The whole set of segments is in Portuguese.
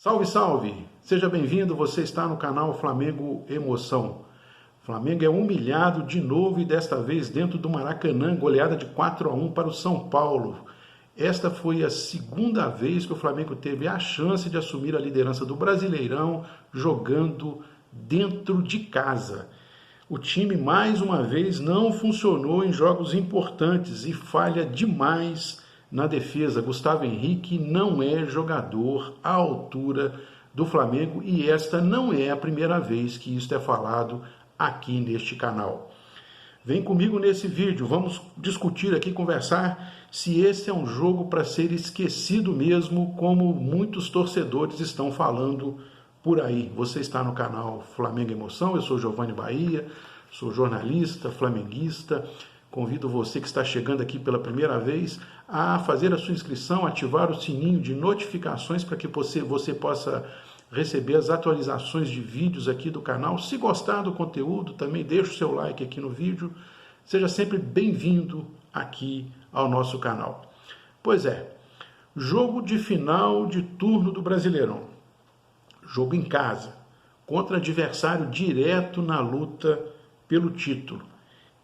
Salve, salve! Seja bem-vindo, você está no canal Flamengo Emoção. O Flamengo é humilhado de novo e desta vez dentro do Maracanã, goleada de 4-1 para o São Paulo. Esta foi a segunda vez que o Flamengo teve a chance de assumir a liderança do Brasileirão jogando dentro de casa. O time, mais uma vez, não funcionou em jogos importantes e falha demais na defesa. Gustavo Henrique não é jogador à altura do Flamengo e esta não é a primeira vez que isso é falado aqui neste canal. Vem comigo nesse vídeo, vamos discutir aqui, conversar se esse é um jogo para ser esquecido mesmo, como muitos torcedores estão falando por aí. Você está no canal Flamengo Emoção, eu sou Giovanni Bahia, sou jornalista, flamenguista. Convido você que está chegando aqui pela primeira vez a fazer a sua inscrição, ativar o sininho de notificações para que você possa receber as atualizações de vídeos aqui do canal. Se gostar do conteúdo, também deixa o seu like aqui no vídeo. Seja sempre bem-vindo aqui ao nosso canal. Pois é, jogo de final de turno do Brasileirão. Jogo em casa, contra adversário direto na luta pelo título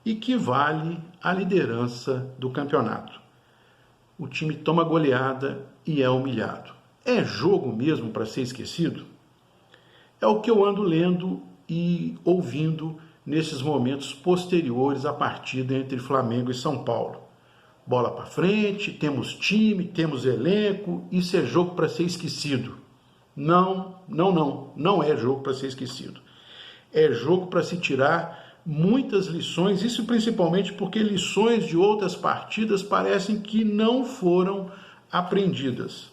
e que vale a liderança do campeonato. O time toma goleada e é humilhado. É jogo mesmo para ser esquecido? É o que eu ando lendo e ouvindo nesses momentos posteriores à partida entre Flamengo e São Paulo. Bola para frente, temos time, temos elenco, isso é jogo para ser esquecido. Não é jogo para ser esquecido. É jogo para se tirar muitas lições, isso principalmente porque lições de outras partidas parecem que não foram aprendidas.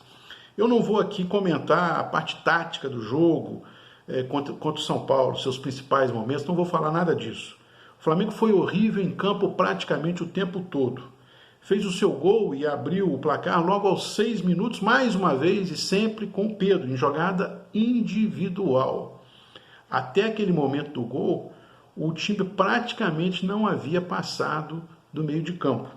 Eu não vou aqui comentar a parte tática do jogo contra o São Paulo, seus principais momentos, não vou falar nada disso. O Flamengo foi horrível em campo praticamente o tempo todo. Fez o seu gol e abriu o placar logo aos 6 minutos, mais uma vez e sempre com o Pedro, em jogada individual. Até aquele momento do gol, o time praticamente não havia passado do meio de campo.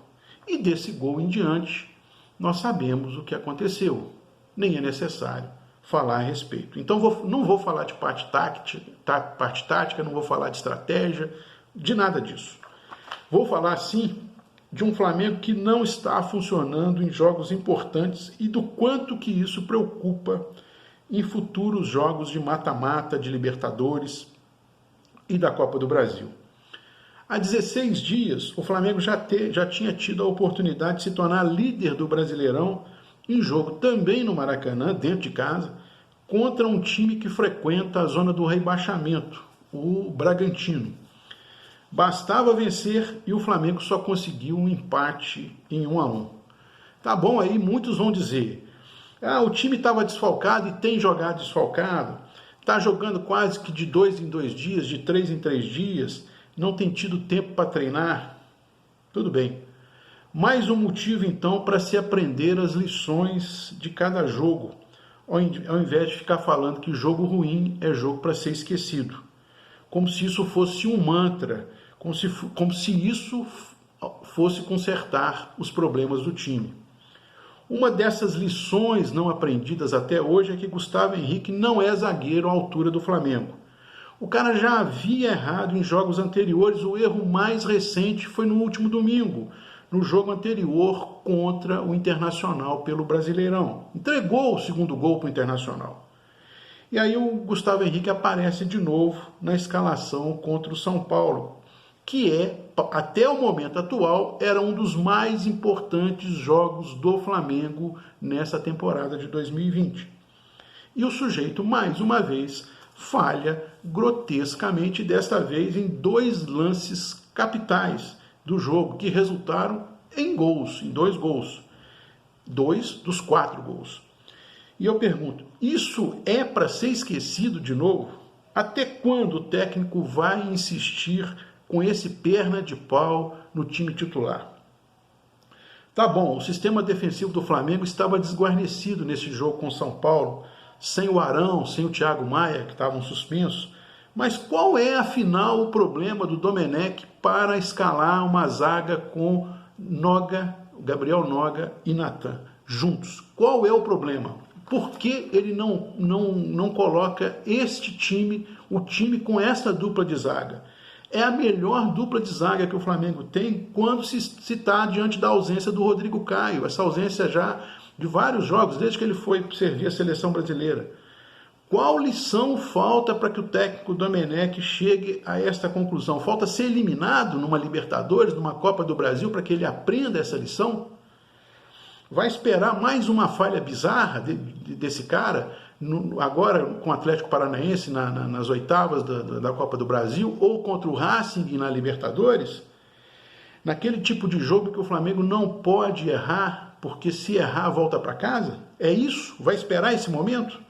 E desse gol em diante, nós sabemos o que aconteceu. Nem é necessário falar a respeito. Então, não vou falar de parte tática, não vou falar de estratégia, de nada disso. Vou falar, sim, de um Flamengo que não está funcionando em jogos importantes e do quanto que isso preocupa em futuros jogos de mata-mata, de Libertadores e da Copa do Brasil. Há 16 dias, o Flamengo já tinha tido a oportunidade de se tornar líder do Brasileirão em jogo também no Maracanã, dentro de casa, contra um time que frequenta a zona do rebaixamento, o Bragantino. Bastava vencer e o Flamengo só conseguiu um empate em 1-1. Tá bom, aí muitos vão dizer, o time estava desfalcado e tem jogado desfalcado, está jogando quase que de 2 em 2 dias, de 3 em 3 dias, não tem tido tempo para treinar. Tudo bem. Mais um motivo, então, para se aprender as lições de cada jogo, ao invés de ficar falando que jogo ruim é jogo para ser esquecido. Como se isso fosse um mantra, como se isso fosse consertar os problemas do time. Uma dessas lições não aprendidas até hoje é que Gustavo Henrique não é zagueiro à altura do Flamengo. O cara já havia errado em jogos anteriores, o erro mais recente foi no último domingo, no jogo anterior contra o Internacional pelo Brasileirão. Entregou o segundo gol para o Internacional. E aí o Gustavo Henrique aparece de novo na escalação contra o São Paulo, que até o momento atual, era um dos mais importantes jogos do Flamengo nessa temporada de 2020. E o sujeito, mais uma vez, falha grotescamente, desta vez em 2 lances capitais do jogo, que resultaram em gols, em 2 gols. 2 dos 4 gols. E eu pergunto, isso é para ser esquecido de novo? Até quando o técnico vai insistir com esse perna de pau no time titular? Tá bom, o sistema defensivo do Flamengo estava desguarnecido nesse jogo com o São Paulo, sem o Arão, sem o Thiago Maia, que estavam suspensos. Mas qual é, afinal, o problema do Domenech para escalar uma zaga com Gabriel Noga e Natan juntos? Qual é o problema? Por que ele não coloca este time, o time com essa dupla de zaga? É a melhor dupla de zaga que o Flamengo tem quando se está diante da ausência do Rodrigo Caio. Essa ausência já de vários jogos, desde que ele foi servir a seleção brasileira. Qual lição falta para que o técnico Domenech chegue a esta conclusão? Falta ser eliminado numa Libertadores, numa Copa do Brasil, para que ele aprenda essa lição? Vai esperar mais uma falha bizarra desse cara, agora com o Atlético Paranaense nas oitavas da Copa do Brasil, ou contra o Racing na Libertadores? Naquele tipo de jogo que o Flamengo não pode errar, porque se errar volta para casa? É isso? Vai esperar esse momento?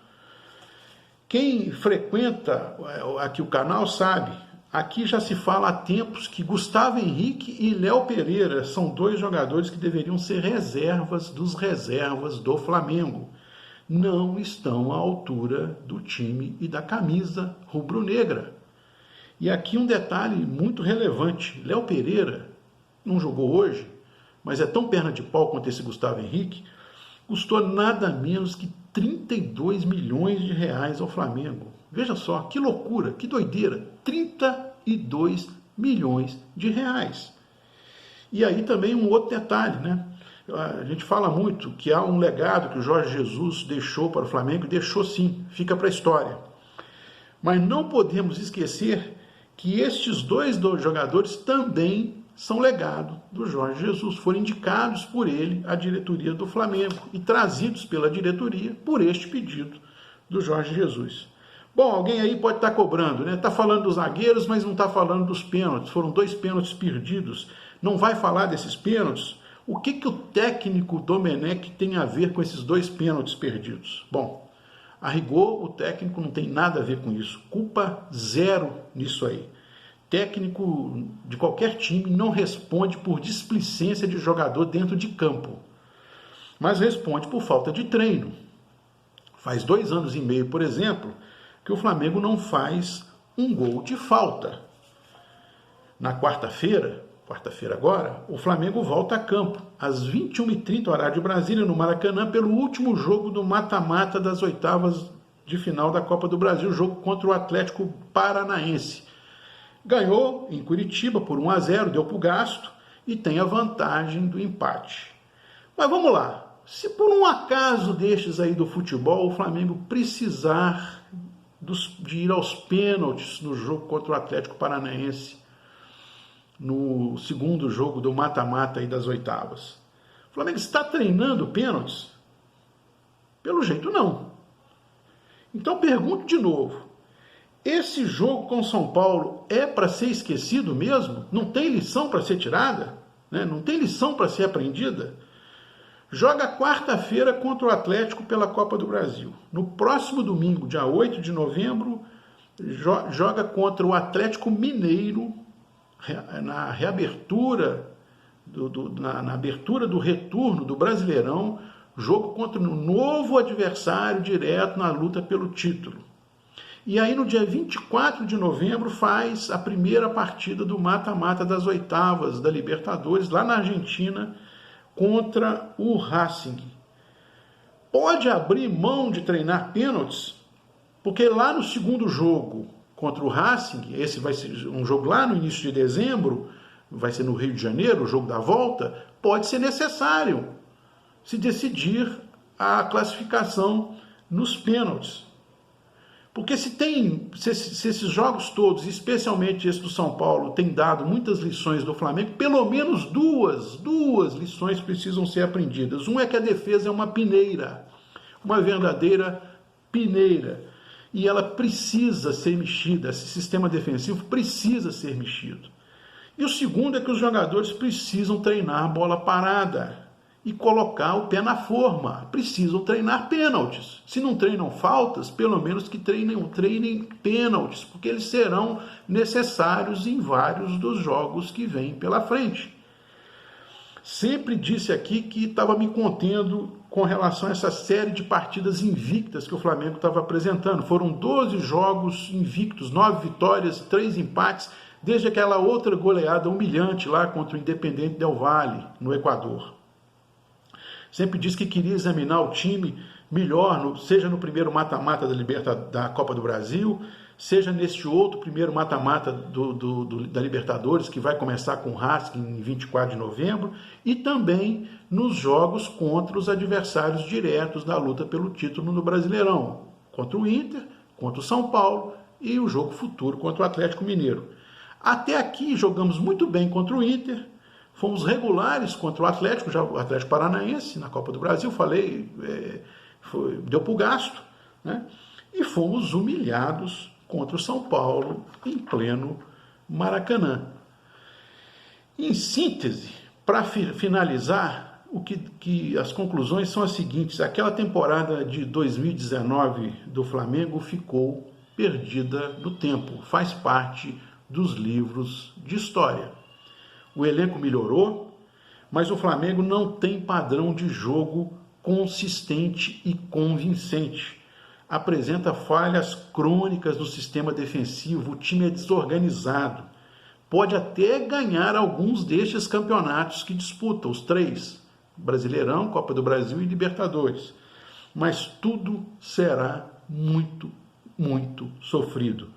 Quem frequenta aqui o canal sabe, aqui já se fala há tempos que Gustavo Henrique e Léo Pereira são dois jogadores que deveriam ser reservas dos reservas do Flamengo. Não estão à altura do time e da camisa rubro-negra. E aqui um detalhe muito relevante, Léo Pereira não jogou hoje, mas é tão perna de pau quanto esse Gustavo Henrique, custou nada menos que 32 milhões de reais ao Flamengo. Veja só, que loucura, que doideira, 32 milhões de reais. E aí também um outro detalhe, né? A gente fala muito que há um legado que o Jorge Jesus deixou para o Flamengo, e deixou sim, fica para a história. Mas não podemos esquecer que estes dois jogadores também são legado do Jorge Jesus, foram indicados por ele à diretoria do Flamengo e trazidos pela diretoria por este pedido do Jorge Jesus. Bom, alguém aí pode estar cobrando, né? Está falando dos zagueiros, mas não está falando dos pênaltis. Foram 2 pênaltis perdidos. Não vai falar desses pênaltis? O que o técnico Domenech tem a ver com esses 2 pênaltis perdidos? Bom, a rigor, o técnico não tem nada a ver com isso. Culpa zero nisso aí. Técnico de qualquer time não responde por displicência de jogador dentro de campo, mas responde por falta de treino. Faz 2 anos e meio, por exemplo, que o Flamengo não faz um gol de falta. Na quarta-feira agora, o Flamengo volta a campo, às 21h30, horário de Brasília, no Maracanã, pelo último jogo do mata-mata das oitavas de final da Copa do Brasil, jogo contra o Atlético Paranaense. Ganhou em Curitiba por 1-0, deu para o gasto e tem a vantagem do empate. Mas vamos lá, se por um acaso destes aí do futebol o Flamengo precisar de ir aos pênaltis no jogo contra o Atlético Paranaense, no segundo jogo do mata-mata aí das oitavas, o Flamengo está treinando pênaltis? Pelo jeito não. Então pergunto de novo, esse jogo com São Paulo é para ser esquecido mesmo? Não tem lição para ser tirada? Né? Não tem lição para ser aprendida? Joga quarta-feira contra o Atlético pela Copa do Brasil. No próximo domingo, dia 8 de novembro, joga contra o Atlético Mineiro na reabertura, na abertura do retorno do Brasileirão, jogo contra um novo adversário direto na luta pelo título. E aí no dia 24 de novembro faz a primeira partida do mata-mata das oitavas da Libertadores, lá na Argentina, contra o Racing. Pode abrir mão de treinar pênaltis? Porque lá no segundo jogo contra o Racing, esse vai ser um jogo lá no início de dezembro, vai ser no Rio de Janeiro, o jogo da volta, pode ser necessário se decidir a classificação nos pênaltis. Porque se esses jogos todos, especialmente esse do São Paulo, tem dado muitas lições do Flamengo, pelo menos duas lições precisam ser aprendidas. Uma é que a defesa é uma peneira, uma verdadeira peneira. E ela precisa ser mexida, esse sistema defensivo precisa ser mexido. E o segundo é que os jogadores precisam treinar bola parada e colocar o pé na forma. Precisam treinar pênaltis. Se não treinam faltas, pelo menos que treinem pênaltis, porque eles serão necessários em vários dos jogos que vêm pela frente. Sempre disse aqui que estava me contendo com relação a essa série de partidas invictas que o Flamengo estava apresentando. Foram 12 jogos invictos, 9 vitórias, 3 empates, desde aquela outra goleada humilhante lá contra o Independiente del Valle, no Equador. Sempre disse que queria examinar o time melhor, seja no primeiro mata-mata da Copa do Brasil, seja neste outro primeiro mata-mata da Libertadores, que vai começar com o Racing em 24 de novembro, e também nos jogos contra os adversários diretos da luta pelo título no Brasileirão, contra o Inter, contra o São Paulo e o jogo futuro contra o Atlético Mineiro. Até aqui jogamos muito bem contra o Inter, fomos regulares contra o Atlético, já o Atlético Paranaense na Copa do Brasil, falei, deu para o gasto, né? E fomos humilhados contra o São Paulo em pleno Maracanã. Em síntese, para finalizar, as conclusões são as seguintes: aquela temporada de 2019 do Flamengo ficou perdida no tempo, faz parte dos livros de história. O elenco melhorou, mas o Flamengo não tem padrão de jogo consistente e convincente. Apresenta falhas crônicas no sistema defensivo, o time é desorganizado. Pode até ganhar alguns destes campeonatos que disputa, os 3, Brasileirão, Copa do Brasil e Libertadores. Mas tudo será muito, muito sofrido.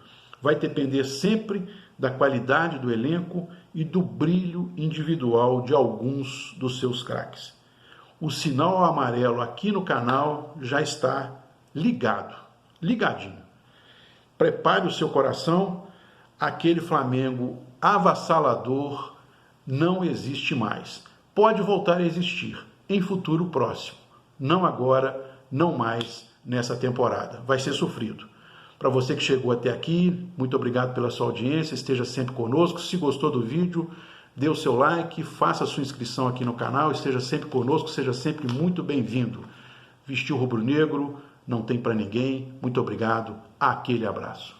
Vai depender sempre da qualidade do elenco e do brilho individual de alguns dos seus craques. O sinal amarelo aqui no canal já está ligadinho. Prepare o seu coração, aquele Flamengo avassalador não existe mais. Pode voltar a existir em futuro próximo, não agora, não mais nessa temporada. Vai ser sofrido. Para você que chegou até aqui, muito obrigado pela sua audiência, esteja sempre conosco. Se gostou do vídeo, dê o seu like, faça a sua inscrição aqui no canal, esteja sempre conosco, seja sempre muito bem-vindo. Vestiu rubro-negro, não tem para ninguém. Muito obrigado, aquele abraço.